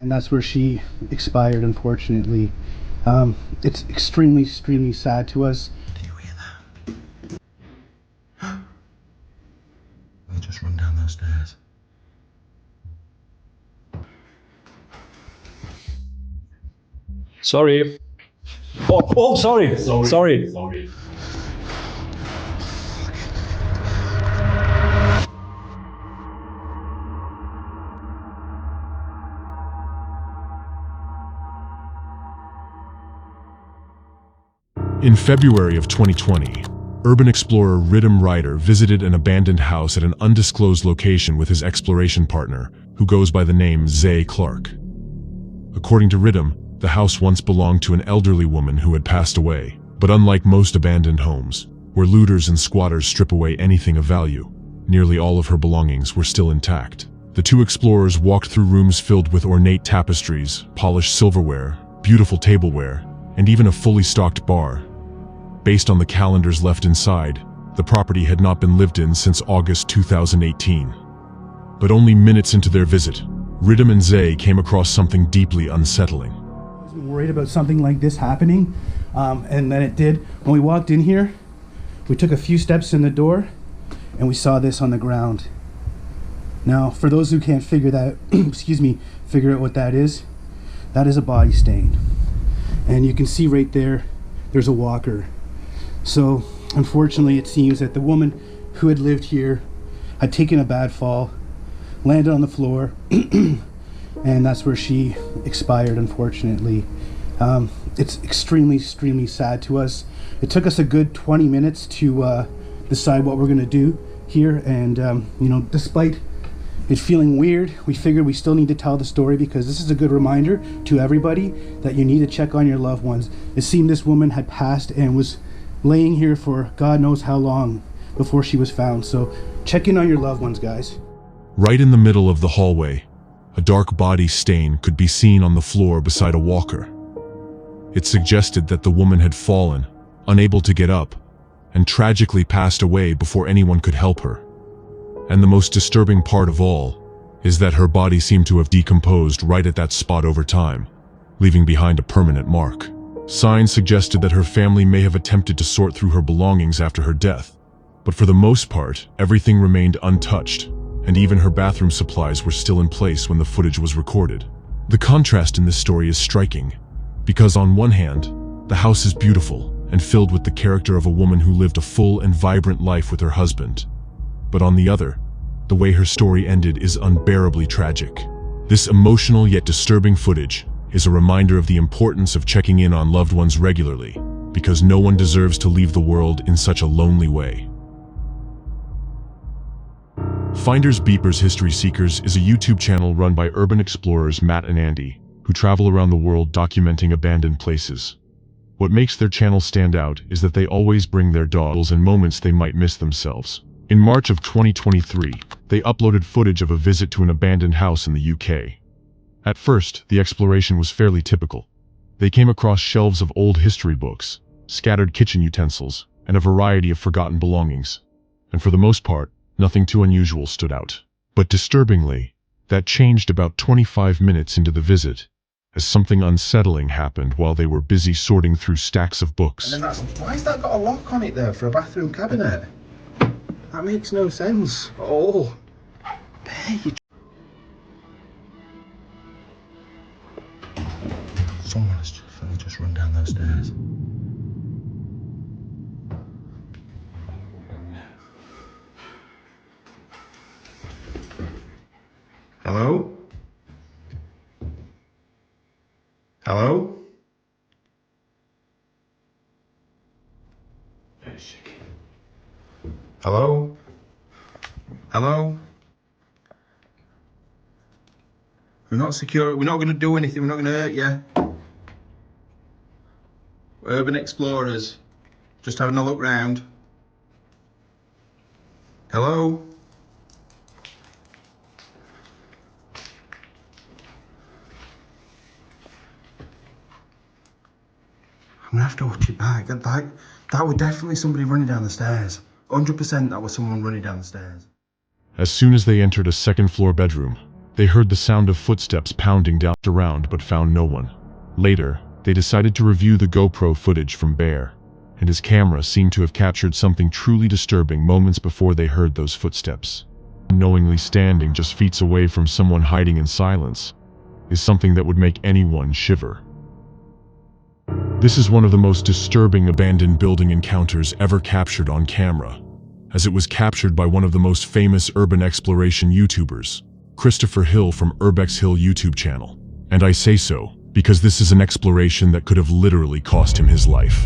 and that's where she expired, unfortunately. It's extremely sad to us. Did you hear that? They just run down those stairs. Sorry. Oh, sorry. In February of 2020, urban explorer Riddim Ryder visited an abandoned house at an undisclosed location with his exploration partner, who goes by the name Zay Clark. According to Riddim, the house once belonged to an elderly woman who had passed away, but unlike most abandoned homes, where looters and squatters strip away anything of value, nearly all of her belongings were still intact. The two explorers walked through rooms filled with ornate tapestries, polished silverware, beautiful tableware, and even a fully stocked bar. Based on the calendars left inside, the property had not been lived in since August 2018. But only minutes into their visit, Riddim and Zay came across something deeply unsettling. I was worried about something like this happening, and then it did. When we walked in here, we took a few steps in the door, and we saw this on the ground. Now, for those who can't figure that, figure out what that is a body stain. And you can see right there, there's a walker. So, unfortunately, it seems that the woman who had lived here had taken a bad fall, landed on the floor, and that's where she expired, unfortunately. It's extremely sad to us. It took us a good 20 minutes to decide what we're going to do here, and despite it feeling weird, we figured we still need to tell the story because this is a good reminder to everybody that you need to check on your loved ones. It seemed this woman had passed and was laying here for God knows how long before she was found. So check in on your loved ones, guys. Right in the middle of the hallway, a dark body stain could be seen on the floor beside a walker. It suggested that the woman had fallen, unable to get up, and tragically passed away before anyone could help her. And the most disturbing part of all is that her body seemed to have decomposed right at that spot over time, leaving behind a permanent mark. Signs suggested that her family may have attempted to sort through her belongings after her death, but for the most part, everything remained untouched, and even her bathroom supplies were still in place when the footage was recorded. The contrast in this story is striking, because on one hand, the house is beautiful and filled with the character of a woman who lived a full and vibrant life with her husband. But on the other, the way her story ended is unbearably tragic. This emotional yet disturbing footage is a reminder of the importance of checking in on loved ones regularly, because no one deserves to leave the world in such a lonely way. Finders Beepers History Seekers is a YouTube channel run by urban explorers Matt and Andy, who travel around the world documenting abandoned places. What makes their channel stand out is that they always bring their dogs and moments they might miss themselves. In March of 2023, they uploaded footage of a visit to an abandoned house in the UK. At first, the exploration was fairly typical. They came across shelves of old history books, scattered kitchen utensils, and a variety of forgotten belongings. And for the most part, nothing too unusual stood out. But disturbingly, that changed about 25 minutes into the visit, as something unsettling happened while they were busy sorting through stacks of books. And then why's that got a lock on it there for a bathroom cabinet? That makes no sense at all. Hey. Someone has just run down those stairs. Hello? Hello? Hello? Hello? We're not secure. We're not going to do anything. We're not going to hurt you. We're urban explorers. Just having a look round. Hello? I'm going to have to watch it back. That was definitely somebody running down the stairs. 100% that was someone running down the stairs. As soon as they entered a second-floor bedroom, They heard the sound of footsteps pounding down around but found no one. Later, they decided to review the GoPro footage from Bear, and his camera seemed to have captured something truly disturbing moments before they heard those footsteps. Unknowingly standing just feet away from someone hiding in silence is something that would make anyone shiver. This is one of the most disturbing abandoned building encounters ever captured on camera, as it was captured by one of the most famous urban exploration YouTubers, Christopher Hill from Urbex Hill YouTube channel. And I say so because this is an exploration that could have literally cost him his life.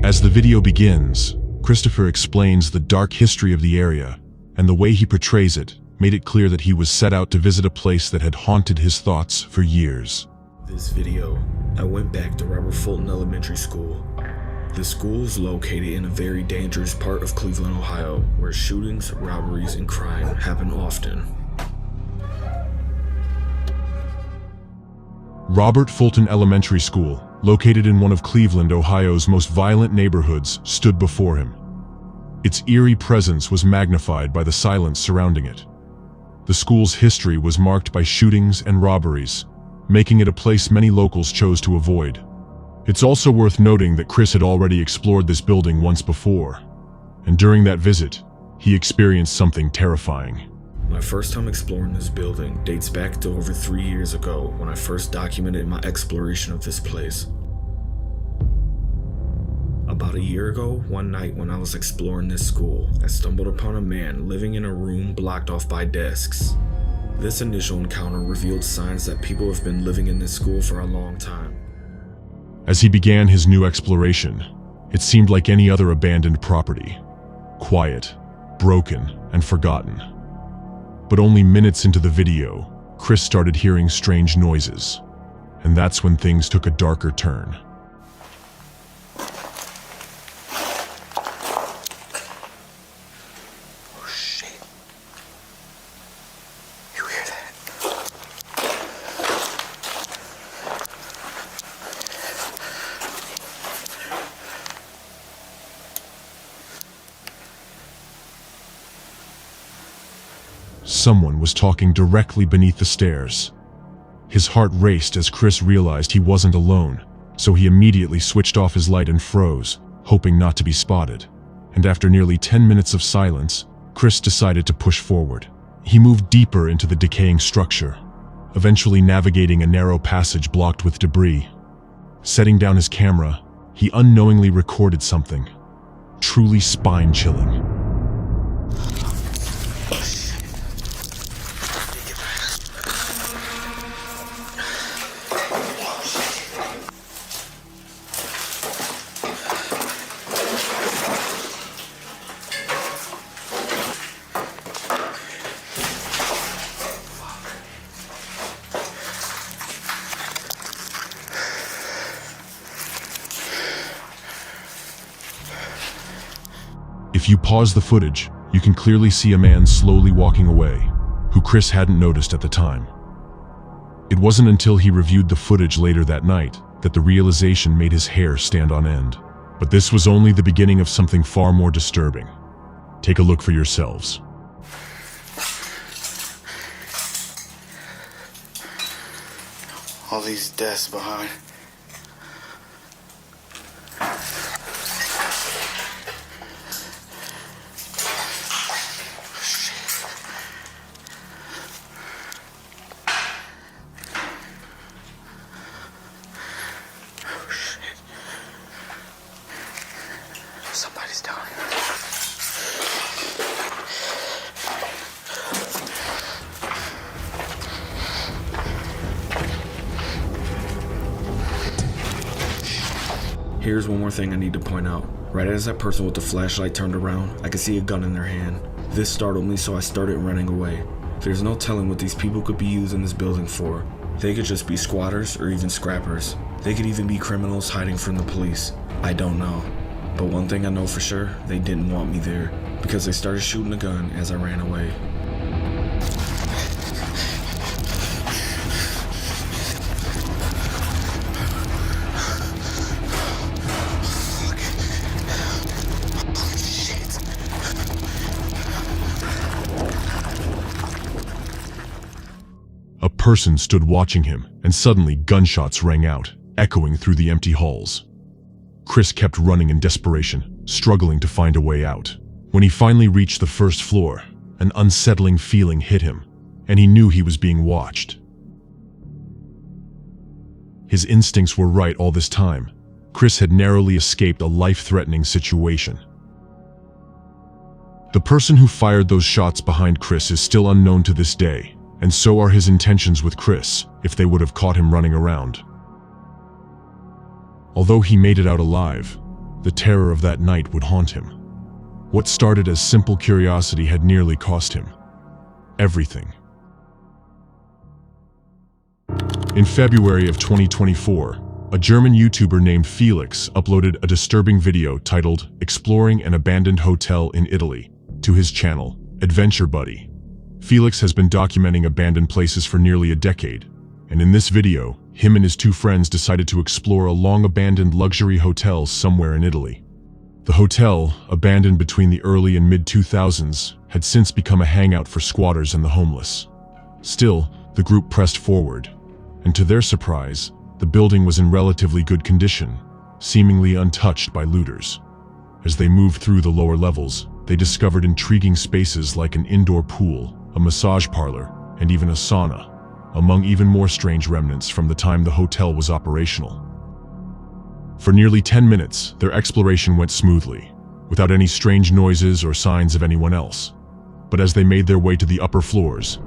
As the video begins, Christopher explains the dark history of the area, and the way he portrays it made it clear that he was set out to visit a place that had haunted his thoughts for years. This video, I went back to Robert Fulton Elementary School. The school is located in a very dangerous part of Cleveland, Ohio, where shootings, robberies, and crime happen often. Robert Fulton Elementary School, located in one of Cleveland, Ohio's most violent neighborhoods, stood before him. Its eerie presence was magnified by the silence surrounding it. The school's history was marked by shootings and robberies, making it a place many locals chose to avoid. It's also worth noting that Chris had already explored this building once before, and during that visit, he experienced something terrifying. My first time exploring this building dates back to over 3 years ago when I first documented my exploration of this place. About a year ago, one night when I was exploring this school, I stumbled upon a man living in a room blocked off by desks. This initial encounter revealed signs that people have been living in this school for a long time. As he began his new exploration, it seemed like any other abandoned property. Quiet, broken, and forgotten. But only minutes into the video, Chris started hearing strange noises. And that's when things took a darker turn. Oh shit. You hear that? Someone was talking directly beneath the stairs. His heart raced as Chris realized he wasn't alone, so he immediately switched off his light and froze, hoping not to be spotted. And after nearly 10 minutes of silence, Chris decided to push forward. He moved deeper into the decaying structure, eventually navigating a narrow passage blocked with debris. Setting down his camera, he unknowingly recorded something truly spine-chilling. If you pause the footage, you can clearly see a man slowly walking away, who Chris hadn't noticed at the time. It wasn't until he reviewed the footage later that night that the realization made his hair stand on end. But this was only the beginning of something far more disturbing. Take a look for yourselves. All these desks behind. Somebody's down here. Here's one more thing I need to point out. Right as that person with the flashlight turned around, I could see a gun in their hand. This startled me, so I started running away. There's no telling what these people could be using this building for. They could just be squatters or even scrappers. They could even be criminals hiding from the police. I don't know. But one thing I know for sure, they didn't want me there, because they started shooting a gun as I ran away. person stood watching him, and suddenly gunshots rang out, echoing through the empty halls. Chris kept running in desperation, struggling to find a way out. When he finally reached the first floor, an unsettling feeling hit him, and he knew he was being watched. His instincts were right all this time. Chris had narrowly escaped a life-threatening situation. The person who fired those shots behind Chris is still unknown to this day, and so are his intentions with Chris, if they would have caught him running around. Although he made it out alive, the terror of that night would haunt him. What started as simple curiosity had nearly cost him everything. In February of 2024, a German YouTuber named Felix uploaded a disturbing video titled "Exploring an Abandoned Hotel in Italy" to his channel, Adventure Buddy. Felix has been documenting abandoned places for nearly a decade, and in this video, him and his two friends decided to explore a long-abandoned luxury hotel somewhere in Italy. The hotel, abandoned between the early and mid-2000s, had since become a hangout for squatters and the homeless. Still, the group pressed forward, and to their surprise, the building was in relatively good condition, seemingly untouched by looters. As they moved through the lower levels, they discovered intriguing spaces like an indoor pool, a massage parlor, and even a sauna, among even more strange remnants from the time the hotel was operational. For nearly 10 minutes, their exploration went smoothly, without any strange noises or signs of anyone else. But as they made their way to the upper floors,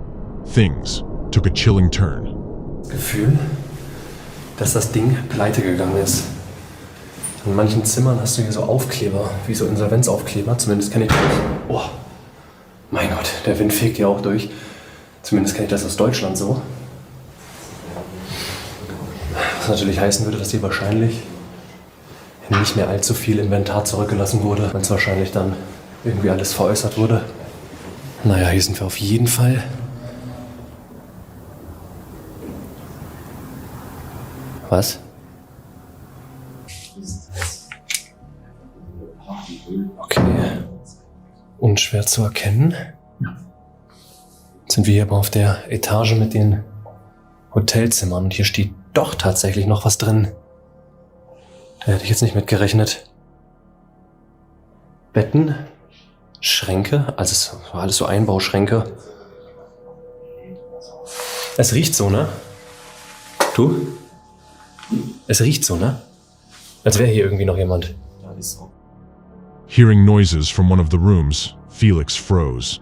things took a chilling turn. Gefühl, dass das Ding pleite gegangen ist. In manchen Zimmern hast du hier so Aufkleber, wie so Insolvenzaufkleber, zumindest kenne ich das. Oh, mein Gott, der Wind fegt hier auch durch. Zumindest kenne ich das aus Deutschland so. Was natürlich heißen würde, dass hier wahrscheinlich nicht mehr allzu viel Inventar zurückgelassen wurde, wenn es wahrscheinlich dann irgendwie alles veräußert wurde. Naja, hier sind wir auf jeden Fall. Was? Okay. Unschwer zu erkennen. Jetzt sind wir hier aber auf der Etage mit den Hotelzimmern und hier steht doch tatsächlich noch was drin. Da hätte ich jetzt nicht mit gerechnet. Betten, Schränke, also es war alles so Einbauschränke. Es riecht so, ne? Du? Es riecht so, ne? Als wäre hier irgendwie noch jemand. Hearing noises from one of the rooms, Felix froze.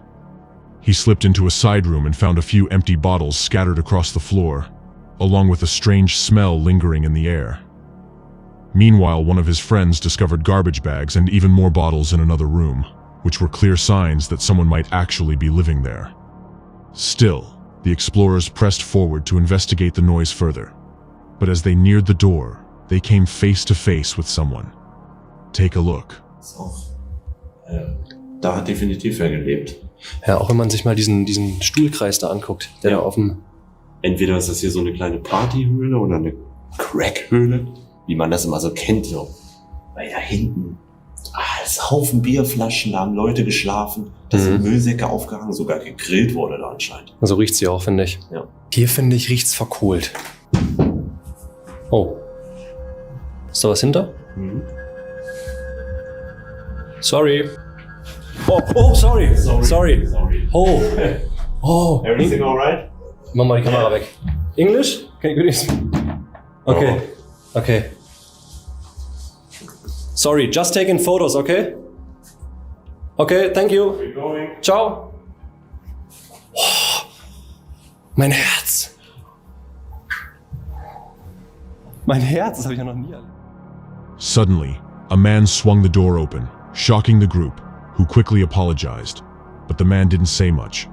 He slipped into a side room and found a few empty bottles scattered across the floor, along with a strange smell lingering in the air. Meanwhile, one of his friends discovered garbage bags and even more bottles in another room, which were clear signs that someone might actually be living there. Still, the explorers pressed forward to investigate the noise further. But as they neared the door, they came face to face with someone. Take a look. Da hat definitiv wer gelebt. Ja, auch wenn man sich mal diesen Stuhlkreis da anguckt, der da auf dem... Entweder ist das hier so eine kleine Partyhöhle oder eine Crackhöhle, wie man das immer so kennt, so. Weil da hinten, als Haufen Bierflaschen, da haben Leute geschlafen, da sind Müllsäcke aufgehangen, sogar gegrillt wurde da anscheinend. So riecht's hier auch, finde ich. Ja. Hier, finde ich, riecht's verkohlt. Oh. Ist da was hinter? Sorry. Oh, sorry. Oh. Everything alright? Mach mal die Kamera weg. English? Can you do this? Okay. Okay. Sorry, just taking photos, okay? Okay, thank you. We're going. Ciao. Oh, mein Herz. Mein Herz, das habe ich ja noch nie erlebt. Suddenly, a man swung the door open, shocking the group, who quickly apologized. But the man didn't say much.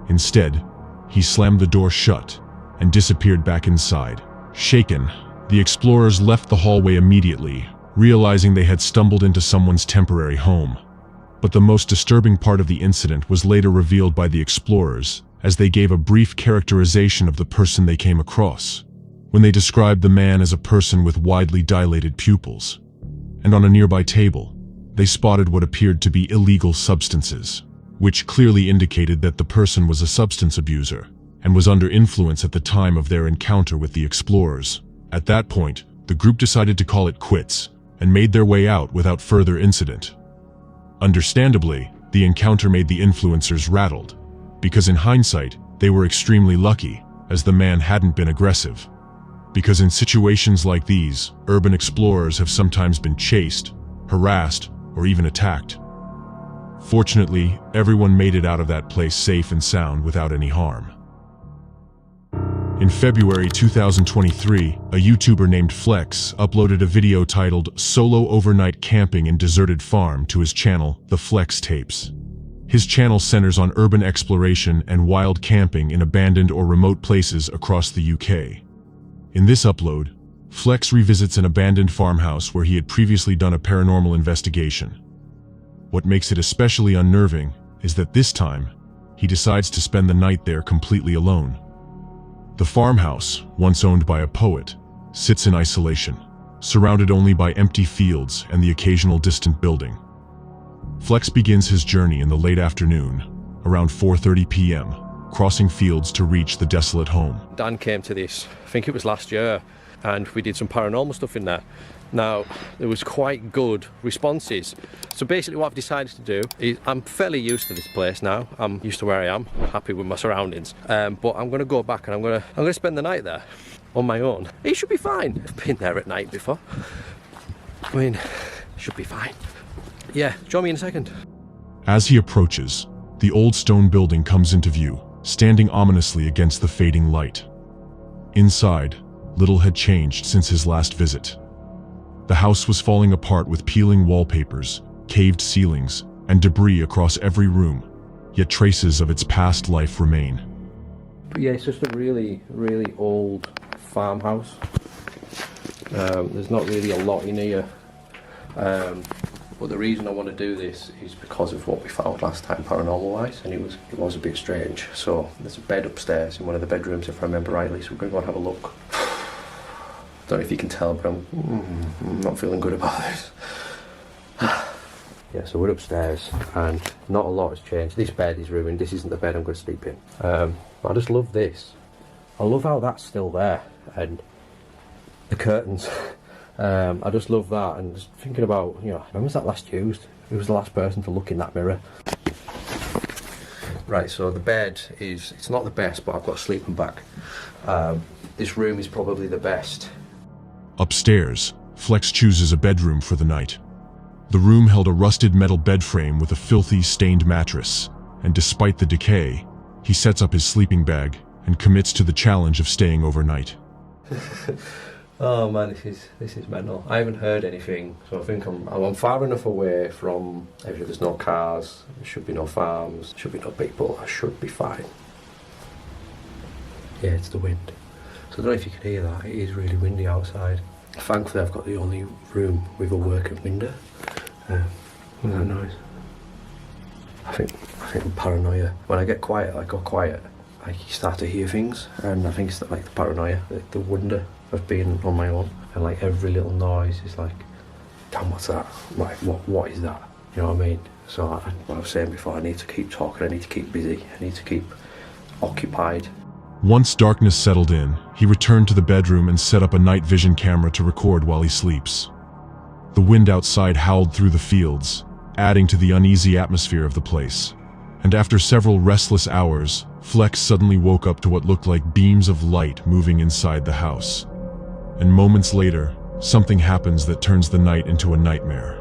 Instead, he slammed the door shut and disappeared back inside. Shaken, the explorers left the hallway immediately, realizing they had stumbled into someone's temporary home. But the most disturbing part of the incident was later revealed by the explorers, as they gave a brief characterization of the person they came across, when they described the man as a person with widely dilated pupils. And on a nearby table, they spotted what appeared to be illegal substances, which clearly indicated that the person was a substance abuser. and was under influence at the time of their encounter with the explorers. At that point, the group decided to call it quits and made their way out without further incident. Understandably, the encounter made the influencers rattled, because in hindsight, they were extremely lucky, as the man hadn't been aggressive. Because in situations like these, urban explorers have sometimes been chased, harassed, or even attacked. Fortunately, everyone made it out of that place safe and sound without any harm. In February 2023, a YouTuber named Flex uploaded a video titled "Solo Overnight Camping in Deserted Farm" to his channel, The Flex Tapes. His channel centers on urban exploration and wild camping in abandoned or remote places across the UK. In this upload, Flex revisits an abandoned farmhouse where he had previously done a paranormal investigation. What makes it especially unnerving is that this time, he decides to spend the night there completely alone. The farmhouse, once owned by a poet, sits in isolation, surrounded only by empty fields and the occasional distant building. Flex begins his journey in the late afternoon, around 4:30 p.m., crossing fields to reach the desolate home. Dan came to this, I think it was last year, and we did some paranormal stuff in there. Now, there was quite good responses. So basically what I've decided to do is, I'm fairly used to this place now. I'm used to where I am, happy with my surroundings. But I'm going to go back and I'm going to spend the night there on my own. It should be fine. I've been there at night before. I mean, it should be fine. Yeah, join me in a second. As he approaches, the old stone building comes into view, standing ominously against the fading light. Inside, little had changed since his last visit. The house was falling apart with peeling wallpapers, caved ceilings, and debris across every room, yet traces of its past life remain. But yeah, it's just a really, really old farmhouse. There's not really a lot in here. But the reason I want to do this is because of what we found last time paranormal-wise, and it was a bit strange. So there's a bed upstairs in one of the bedrooms, if I remember rightly, so we're going to go and have a look. Don't know if you can tell, but I'm not feeling good about this. Yeah, so we're upstairs, and not a lot has changed. This bed is ruined. This isn't the bed I'm going to sleep in. I just love this. I love how that's still there, and the curtains. I just love that, and just thinking about, when was that last used? Who was the last person to look in that mirror? Right, so the bed it's not the best, but I've got a sleeping bag. This room is probably the best. Upstairs, Flex chooses a bedroom for the night. The room held a rusted metal bed frame with a filthy, stained mattress, and despite the decay, he sets up his sleeping bag and commits to the challenge of staying overnight. Oh man, this is mental. I haven't heard anything, so I think I'm far enough away from everything. There's no cars, there should be no farms, there should be no people. I should be fine. Yeah, it's the wind. So I don't know if you can hear that. It is really windy outside. Thankfully, I've got the only room with a working window. What's that noise? I think paranoia. When I get quiet, I go quiet. You start to hear things, and I think it's like the paranoia, the wonder of being on my own, and like every little noise is like, damn, what's that? Like, what is that? You know what I mean? So what I was saying before, I need to keep talking, I need to keep busy, I need to keep occupied. Once darkness settled in, he returned to the bedroom and set up a night vision camera to record while he sleeps. The wind outside howled through the fields, adding to the uneasy atmosphere of the place. And after several restless hours, Flex suddenly woke up to what looked like beams of light moving inside the house. And moments later, something happens that turns the night into a nightmare.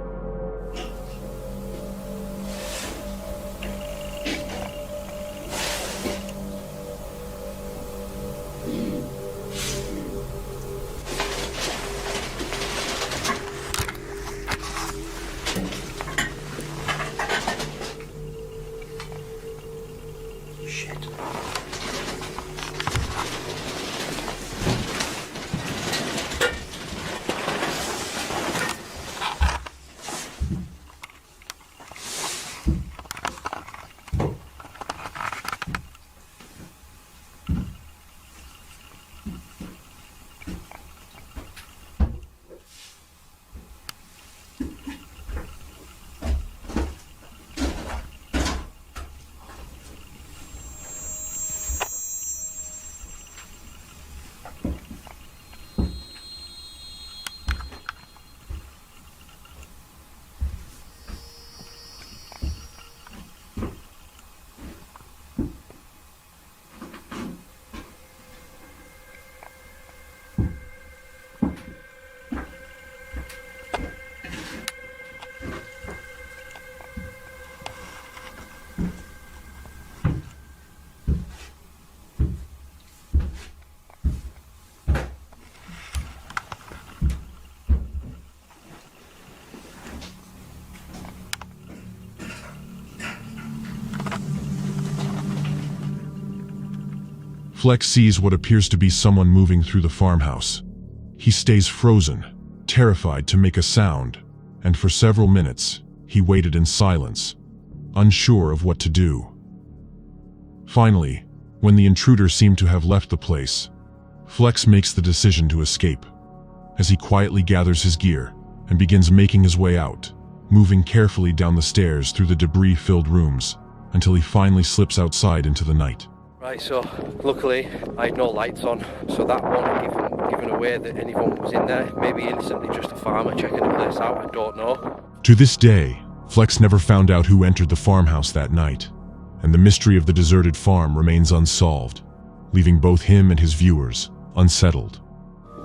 Flex sees what appears to be someone moving through the farmhouse. He stays frozen, terrified to make a sound, and for several minutes, he waited in silence, unsure of what to do. Finally, when the intruder seemed to have left the place, Flex makes the decision to escape. As he quietly gathers his gear and begins making his way out, moving carefully down the stairs through the debris-filled rooms until he finally slips outside into the night. Right, so luckily I had no lights on, so that won't have given away that anyone was in there. Maybe innocently just a farmer checking the place out, I don't know. To this day, Flex never found out who entered the farmhouse that night, and the mystery of the deserted farm remains unsolved, leaving both him and his viewers unsettled.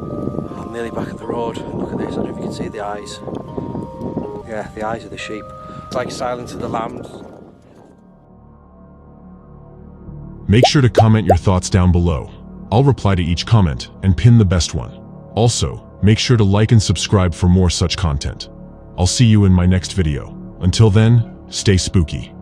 I'm nearly back at the road. Look at this, I don't know if you can see the eyes. Yeah, the eyes of the sheep. It's like Silence of the Lambs. Make sure to comment your thoughts down below. I'll reply to each comment and pin the best one. Also, make sure to like and subscribe for more such content. I'll see you in my next video. Until then, stay spooky.